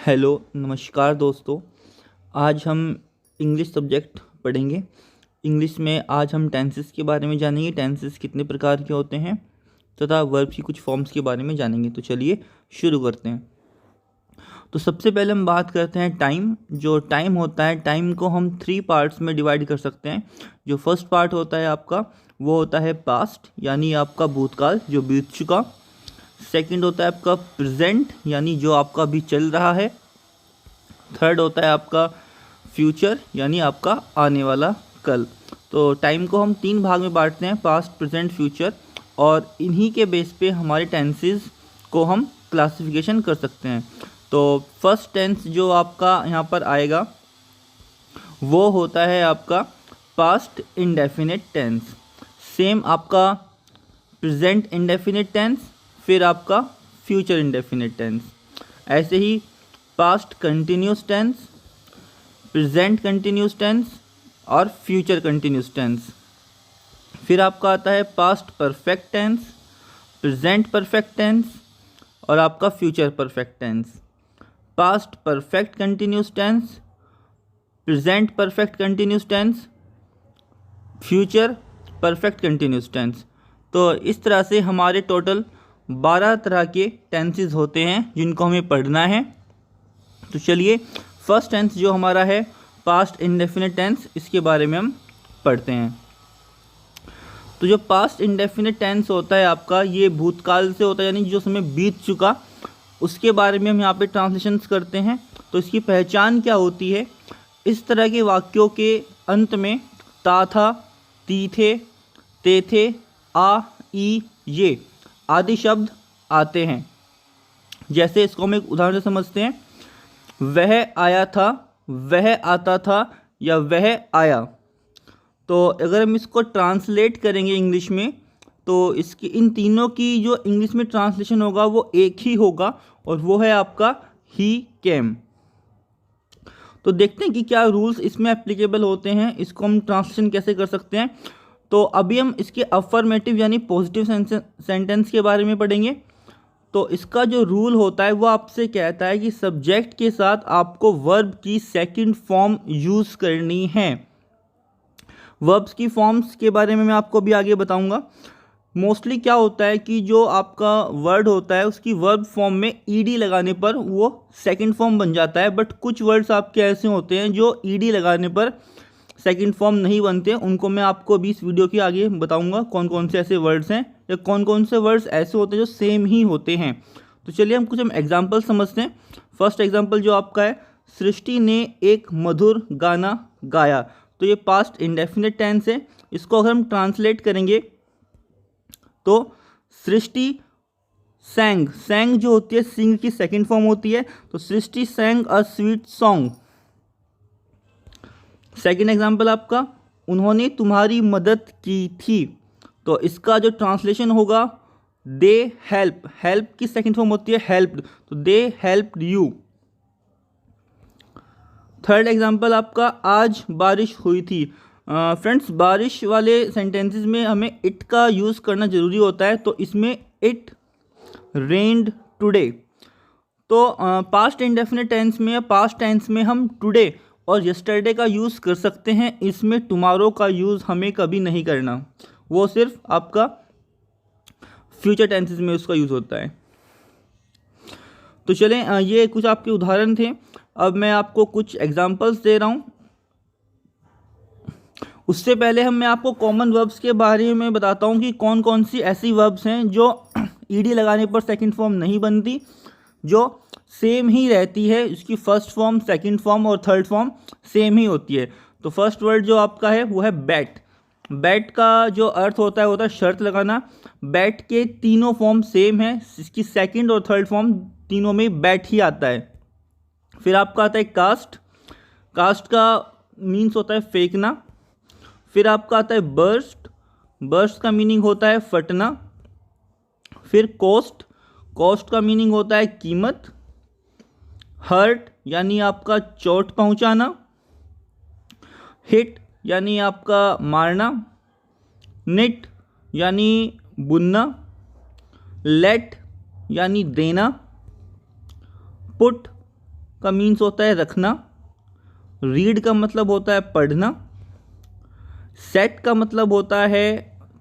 Hello नमस्कार दोस्तों। आज हम इंग्लिश सब्जेक्ट पढ़ेंगे। इंग्लिश में आज हम टेंसेस के बारे में जानेंगे, टेंसेस कितने प्रकार के होते हैं तथा वर्ब्स की कुछ फॉर्म्स के बारे में जानेंगे। तो चलिए शुरू करते हैं। तो सबसे पहले हम बात करते हैं टाइम। जो टाइम होता है, टाइम को हम 3 पार्ट्स में डिवाइड कर सकते हैं। जो फर्स्ट पार्ट होता है आपका, वो होता है पास्ट, यानी आपका भूतकाल जो बीत चुका। सेकंड होता है आपका प्रेजेंट, यानी जो आपका अभी चल रहा है। थर्ड होता है आपका फ्यूचर, यानी आपका आने वाला कल। तो टाइम को हम 3 भाग में बांटते हैं, पास्ट, प्रेजेंट, फ्यूचर, और इन्हीं के बेस पे हमारे टेंसेस को हम क्लासिफिकेशन कर सकते हैं। तो फर्स्ट टेंस जो आपका यहाँ पर आएगा वो होता है आपका पास्ट इंडेफिनिट टेंस। सेम आपका प्रेजेंट इंडेफिनिट टेंस, फिर आपका फ्यूचर इंडेफिनिट टेंस। ऐसे ही past continuous tense, present continuous tense और फ्यूचर कंटिन्यूस टेंस। फिर आपका आता है past perfect tense, present perfect tense और आपका future perfect tense. Past perfect continuous tense, present perfect continuous tense, future perfect continuous tense. तो इस तरह से हमारे टोटल 12 तरह के टेंसेस होते हैं जिनको हमें पढ़ना है। तो चलिए फर्स्ट टेंस जो हमारा है पास्ट इंडेफिनिट टेंस, इसके बारे में हम पढ़ते हैं। तो जो पास्ट इंडेफिनिट टेंस होता है आपका, ये भूतकाल से होता है, यानी जो समय बीत चुका उसके बारे में हम यहाँ पे ट्रांसलेशंस करते हैं। तो इसकी पहचान क्या होती है? इस तरह के वाक्यों के अंत में ता था, ती थे, ते थे, आ, ई, ये आदि शब्द आते हैं। जैसे इसको हम एक उदाहरण से समझते हैं, वह आया था, वह आता था या वह आया। तो अगर हम इसको ट्रांसलेट करेंगे इंग्लिश में, तो इसकी इन तीनों की जो इंग्लिश में ट्रांसलेशन होगा वो एक ही होगा, और वो है आपका ही केम। तो देखते हैं कि क्या रूल्स इसमें एप्लीकेबल होते हैं, इसको हम ट्रांसलेशन कैसे कर सकते हैं। तो अभी हम इसके अफर्मेटिव यानी पॉजिटिव सेंटेंस के बारे में पढ़ेंगे। तो इसका जो रूल होता है वो आपसे कहता है कि सब्जेक्ट के साथ आपको वर्ब की सेकंड फॉर्म यूज़ करनी है। वर्ब्स की फॉर्म्स के बारे में मैं आपको अभी आगे बताऊंगा। मोस्टली क्या होता है कि जो आपका वर्ड होता है उसकी वर्ब फॉर्म में ईडी लगाने पर वो सेकंड फॉर्म बन जाता है, बट कुछ वर्ड्स आपके ऐसे होते हैं जो ईडी लगाने पर सेकंड फॉर्म नहीं बनते। उनको मैं आपको अभी इस वीडियो के आगे बताऊंगा कौन कौन से ऐसे वर्ड्स हैं या कौन कौन से वर्ड्स ऐसे होते हैं जो सेम ही होते हैं। तो चलिए हम एग्जाम्पल समझते हैं। फर्स्ट एग्जाम्पल जो आपका है, सृष्टि ने एक मधुर गाना गाया। तो ये पास्ट इंडेफिनिट टेंस है। इसको अगर हम ट्रांसलेट करेंगे तो सृष्टि सैंग, सैंग जो होती है सिंग की सेकंड फॉर्म होती है, तो Srishti sang a sweet song. Second example आपका, उन्होंने तुम्हारी मदद की थी। तो इसका जो ट्रांसलेशन होगा, दे हेल्प, हेल्प की सेकंड फॉर्म होती है हेल्प्ड, तो दे हेल्प्ड यू। थर्ड एग्जांपल आपका, आज बारिश हुई थी। फ्रेंड्स, बारिश वाले सेंटेंसेस में हमें इट का यूज़ करना ज़रूरी होता है। तो इसमें इट रेन्ड टुडे। तो पास्ट इंडेफिनिट टेंस में या पास्ट टेंस में हम टुडे और यस्टरडे का यूज़ कर सकते हैं। इसमें टुमारो का यूज़ हमें कभी नहीं करना, वो सिर्फ आपका फ्यूचर टेंसेस में उसका यूज़ होता है। तो चलें, ये कुछ आपके उदाहरण थे। अब मैं आपको कुछ एग्जांपल्स दे रहा हूँ। उससे पहले मैं आपको कॉमन वर्ब्स के बारे में बताता हूँ कि कौन कौन सी ऐसी वर्ब्स हैं जो ईडी लगाने पर सेकंड फॉर्म नहीं बनती, जो सेम ही रहती है। उसकी फर्स्ट फॉर्म, सेकंड फॉर्म और थर्ड फॉर्म सेम ही होती है। तो फर्स्ट वर्ड जो आपका है वो है बैट। बैट का जो अर्थ होता है शर्त लगाना। बैट के तीनों फॉर्म सेम है, इसकी सेकंड और थर्ड फॉर्म तीनों में बैट ही आता है। फिर आपका आता है कास्ट। कास्ट का मीन्स होता है फेंकना। फिर आपका आता है बर्स्ट। बर्स्ट का मीनिंग होता है फटना। फिर कोस्ट। कोस्ट का मीनिंग होता है कीमत। हर्ट यानी आपका चोट पहुंचाना। हिट यानी आपका मारना। निट यानी बुनना। लेट यानी देना। पुट का मीन्स होता है रखना, रीड का मतलब होता है पढ़ना, सेट का मतलब होता है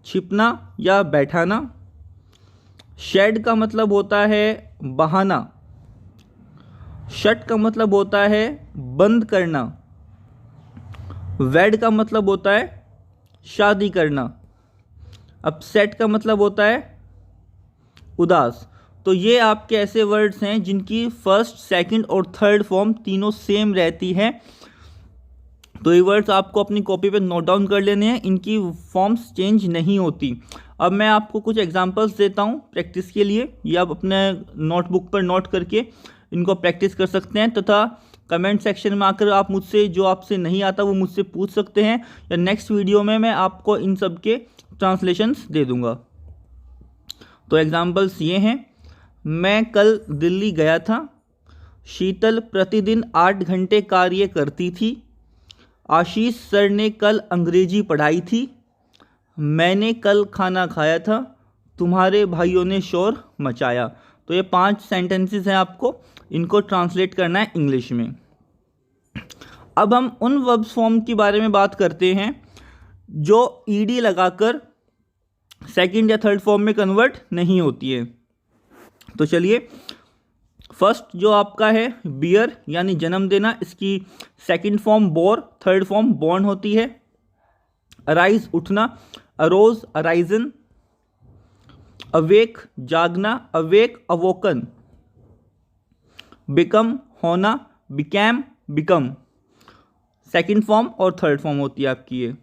छिपना या बैठाना, शेड का मतलब होता है बहाना, शट का मतलब होता है बंद करना, वेड का मतलब होता है शादी करना, अपसेट का मतलब होता है उदास। तो ये आपके ऐसे वर्ड्स हैं जिनकी फर्स्ट, सेकंड और थर्ड फॉर्म तीनों सेम रहती है। तो ये वर्ड्स आपको अपनी कॉपी पे नोट डाउन कर लेने हैं, इनकी फॉर्म्स चेंज नहीं होती। अब मैं आपको कुछ एग्जांपल्स देता हूँ प्रैक्टिस के लिए, ये आप अपने नोटबुक पर नोट करके इनको प्रैक्टिस कर सकते हैं, तथा कमेंट सेक्शन में आकर आप मुझसे जो आपसे नहीं आता वो मुझसे पूछ सकते हैं, या नेक्स्ट वीडियो में मैं आपको इन सब के ट्रांसलेशंस दे दूँगा। तो एग्जांपल्स ये हैं, मैं कल दिल्ली गया था, शीतल प्रतिदिन 8 घंटे कार्य करती थी, आशीष सर ने कल अंग्रेजी पढ़ाई थी, मैंने कल खाना खाया था, तुम्हारे भाइयों ने शोर मचाया। तो ये 5 सेंटेंसेस हैं, आपको इनको ट्रांसलेट करना है इंग्लिश में। अब हम उन वर्ब्स फॉर्म के बारे में बात करते हैं जो ईडी लगाकर सेकंड या थर्ड फॉर्म में कन्वर्ट नहीं होती है। तो चलिए, फर्स्ट जो आपका है बियर यानी जन्म देना, इसकी second form bore, third form born होती है। अराइज उठना, अरोज अराइजन। अवेक जागना, अवेक अवोकन। बिकम होना, बिकैम बिकम। सेकंड फॉर्म और थर्ड फॉर्म होती है आपकी ये।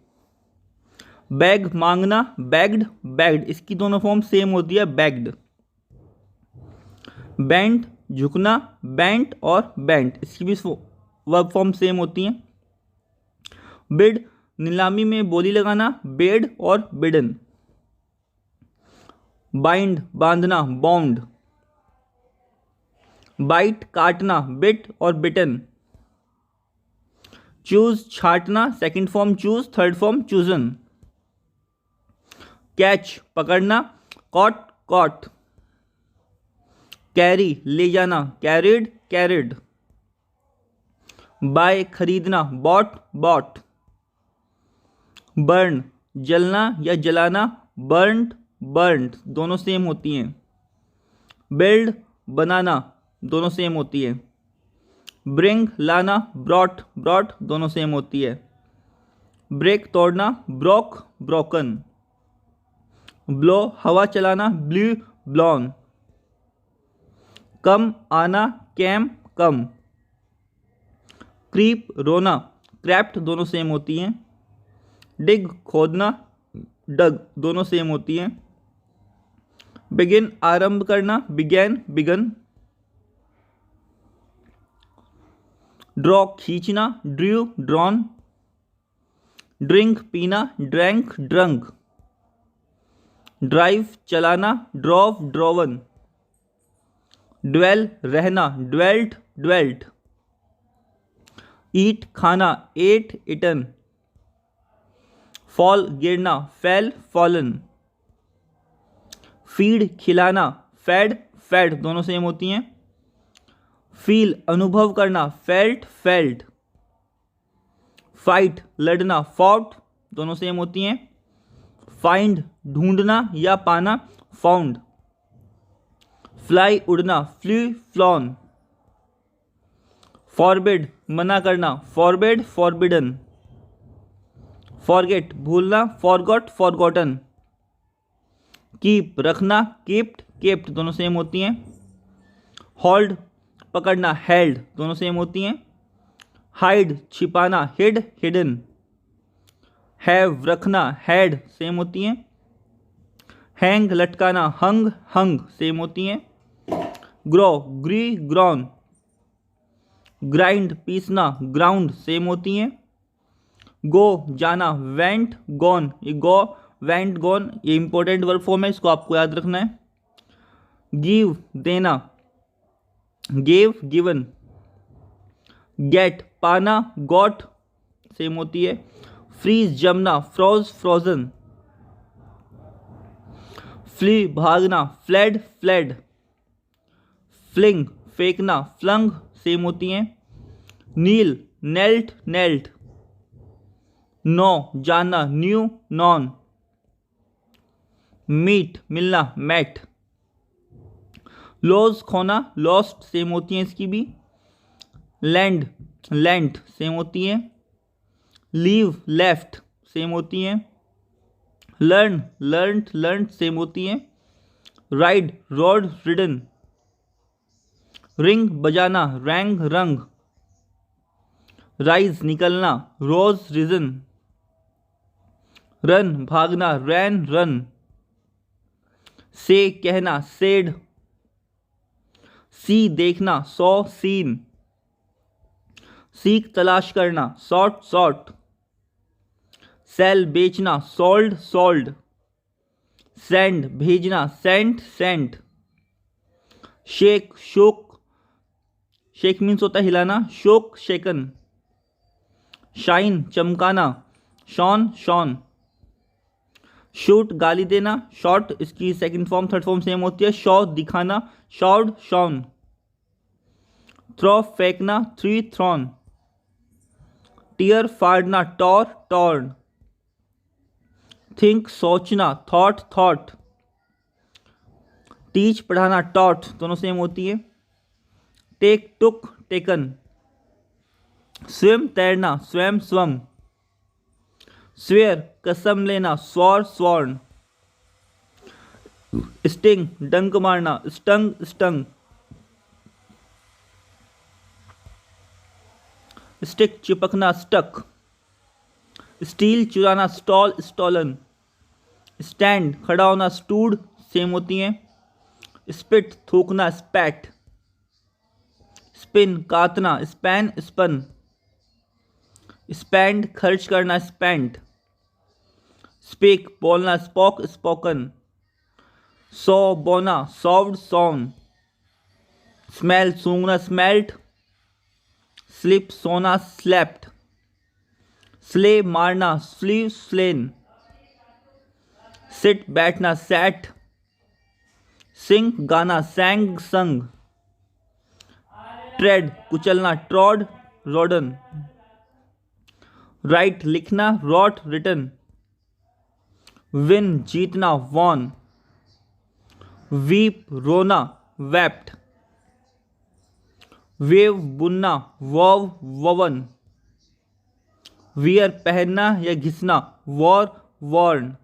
बैग मांगना, बैग्ड बैग्ड, इसकी दोनों फॉर्म सेम होती है, बैग्ड। बेंट झुकना, बेंट और बेंट, इसकी भी वर्ब फॉर्म सेम होती हैं। बिड नीलामी में बोली लगाना, बेड और बिडन। बाइंड बांधना, बाउंड। बाइट काटना, बिट और बिटन। चूज छाटना, second form choose, third form chosen. Catch पकड़ना, कॉट कॉट। कैरी ले जाना, कैरिड कैरिड। बाय खरीदना, बॉट बॉट। बर्न जलना या जलाना, बर्न्ड बर्न्ड, दोनों सेम होती हैं। बिल्ड बनाना, दोनों सेम होती है। ब्रिंग लाना, ब्रॉट ब्रॉट, दोनों सेम होती है। ब्रेक तोड़ना, ब्रोक ब्रोकन। ब्लो हवा चलाना, ब्लू ब्लॉन। कम आना, कैम कम। क्रीप रोना, क्रैप्ट, दोनों सेम होती हैं। डिग खोदना, डग, दोनों सेम होती हैं। बिगिन आरंभ करना, बिगैन बिगन। ड्रॉ खींचना, ड्रू ड्रॉन। ड्रिंक पीना, ड्रैंक ड्रंक। ड्राइव चलाना, ड्रॉव ड्रोवन। ड्वेल रहना, ड्वेल्ट ड्वेल्ट। ईट खाना, एट इटन। फॉल गिरना, फेल फॉलन। फीड खिलाना, फेड फेड, दोनों सेम होती हैं। फील अनुभव करना, फेल्ट फेल्ट। फाइट लड़ना, फॉट, दोनों सेम होती हैं। फाइंड ढूंढना या पाना, फाउंड। फ्लाई उड़ना, फ्ली फ्लॉन। फॉरबिड मना करना, फॉरबिड फॉरबिडन। फॉरगेट भूलना, फॉरगॉट फॉरगॉटन। कीप रखना, कीप्ड केप्ड, दोनों सेम होती हैं। होल्ड पकड़ना, हेल्ड, दोनों सेम होती हैं। हाइड छिपाना, हिड हिडन। हैव रखना, हैड, सेम होती हैं। हैंग लटकाना, हंग हंग, सेम होती हैं। ग्रो ग्री ग्रॉन। ग्राइंड पीसना, ग्राउंड, सेम होती हैं। गो जाना, वेंट गॉन, ये गो वेंट गॉन ये इंपॉर्टेंट वर्ब फॉर्म है, इसको आपको याद रखना है। गिव देना, गेव गिवन। गेट पाना, गॉट, सेम होती है। फ्रीज जमना, फ्रोज फ्रोजन। फ्ली भागना, फ्लेड फ्लेड। फ्लिंग फेंकना, फ्लंग सेम होती हैं। नील, नेल्ट, नेल्ट। नो, जानना, न्यू, नॉन। मीट, मिलना, मैट। लॉस, खोना, लॉस्ट, सेम होती हैं इसकी भी। लैंड, लैंड, सेम होती है। लीव, लेफ्ट, सेम होती हैं। लर्न, लर्नड, लर्नड, सेम होती हैं। Ride, road, ridden. रिंग, बजाना, रैंग, रंग। राइज, निकलना, रोज, रिजन। रन, भागना, रैन, रन। से, कहना, सेड। सी, देखना, सॉ, सीन। सीख, तलाश करना, सॉर्ट, सॉर्ट। सेल, बेचना, सोल्ड, सोल्ड। सेंड, भेजना, sent, sent. Shake, shook, shake means होता है हिलाना, शोक, शेकन। शाइन, चमकाना, शॉन, शॉन। शूट, गाली देना, शॉट, इसकी second form third form same होती है। शॉ, दिखाना, शॉर्ड, शॉन। थ्रो, फेंकना, थ्री, थ्रॉन। टीयर, फाड़ना, टॉर, टॉर्न। थिंक, सोचना, थॉट, थॉट। टीच, पढ़ाना, टॉट, दोनों सेम होती है। टेक, टुक, टेकन। स्विम, तैरना, स्वयं, स्वम। स्वेयर, कसम लेना, स्वॉर, स्वॉर्न। स्टिंग, डंक मारना, स्टंग, स्टंग। स्टिक, चिपकना, स्टक। स्टील, चुराना, स्टॉल, स्टॉलन। स्टैंड, खड़ा होना, स्टूड, सेम होती हैं। स्पिट, थूकना, स्पैट। स्पिन, काटना, स्पैन, स्पन। स्पेंड, खर्च करना, स्पेंट। स्पीक, बोलना, स्पोक, स्पोकन। सो, बोना, सॉव्ड, सॉन। स्मेल, सूंघना, स्मेल्ट। स्लिप, सोना, स्लेप्ट। स्ले, मारना, स्लीव, स्लेन। सिट, बैठना, सैट। सिंग, गाना, सैंग, संग। ट्रेड, कुचलना, ट्रॉड, रोडन। राइट, लिखना, रॉट, रिटन। विन, जीतना, वॉन। वीप, रोना, वेप्ट। वेव, बुनना, वॉव, ववन। वियर, पहनना या घिसना, वॉर, वॉर्न।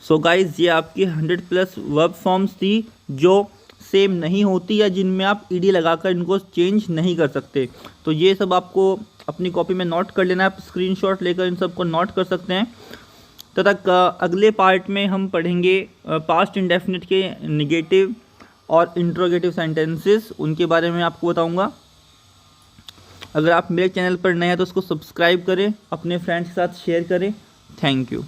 सो गाइज, ये आपकी 100+ वर्ब फॉर्म्स थी जो सेम नहीं होती या जिनमें आप ईडी लगाकर इनको चेंज नहीं कर सकते। तो ये सब आपको अपनी कॉपी में नोट कर लेना है, आप स्क्रीनशॉट लेकर इन सबको नोट कर सकते हैं। तथा अगले पार्ट में हम पढ़ेंगे पास्ट इंडेफिनिट के निगेटिव और इंट्रोगेटिव सेंटेंसेस, उनके बारे में आपको बताऊंगा। अगर आप मेरे चैनल पर नए हैं तो उसको सब्सक्राइब करें, अपने फ्रेंड्स के साथ शेयर करें। Thank you.